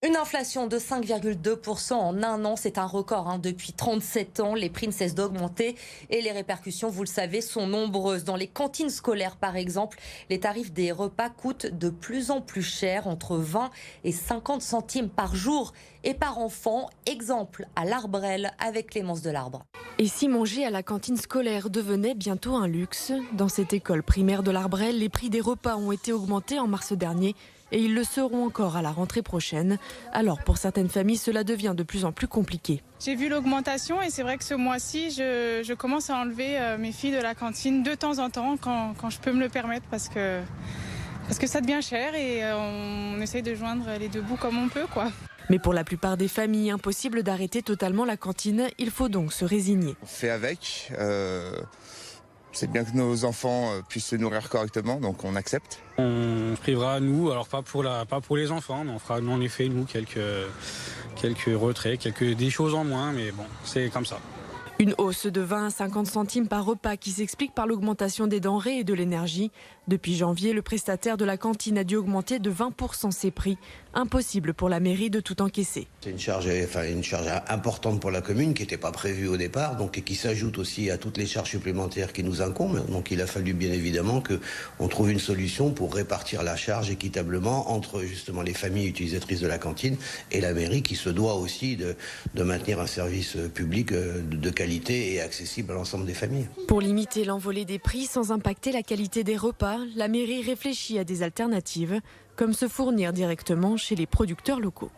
Une inflation de 5,2% en un an, c'est un record depuis 37 ans. Les prix ne cessent d'augmenter et les répercussions, vous le savez, sont nombreuses. Dans les cantines scolaires, par exemple, les tarifs des repas coûtent de plus en plus cher, entre 20 et 50 centimes par jour et par enfant. Exemple à l'Arbrel avec Clémence Delarbre. Et si manger à la cantine scolaire devenait bientôt un luxe? Dans cette école primaire de l'Arbrel, les prix des repas ont été augmentés en mars dernier et ils le seront encore à la rentrée prochaine. Alors pour certaines familles, cela devient de plus en plus compliqué. J'ai vu l'augmentation et c'est vrai que ce mois-ci, je commence à enlever mes filles de la cantine de temps en temps quand je peux me le permettre parce que ça devient cher et on essaye de joindre les deux bouts comme on peut, quoi. Mais pour la plupart des familles, impossible d'arrêter totalement la cantine. Il faut donc se résigner. On fait avec. C'est bien que nos enfants puissent se nourrir correctement, donc on accepte. On privera nous, alors pas pour les enfants, mais on fera en effet nous quelques retraits, des choses en moins, mais bon, c'est comme ça. Une hausse de 20 à 50 centimes par repas qui s'explique par l'augmentation des denrées et de l'énergie. Depuis janvier, le prestataire de la cantine a dû augmenter de 20% ses prix. Impossible pour la mairie de tout encaisser. C'est une charge importante pour la commune qui n'était pas prévue au départ, donc, et qui s'ajoute aussi à toutes les charges supplémentaires qui nous incombent. Donc il a fallu bien évidemment qu'on trouve une solution pour répartir la charge équitablement entre justement les familles utilisatrices de la cantine et la mairie qui se doit aussi de maintenir un service public de qualité et accessible à l'ensemble des familles. Pour limiter l'envolée des prix sans impacter la qualité des repas, la mairie réfléchit à des alternatives, comme se fournir directement chez les producteurs locaux.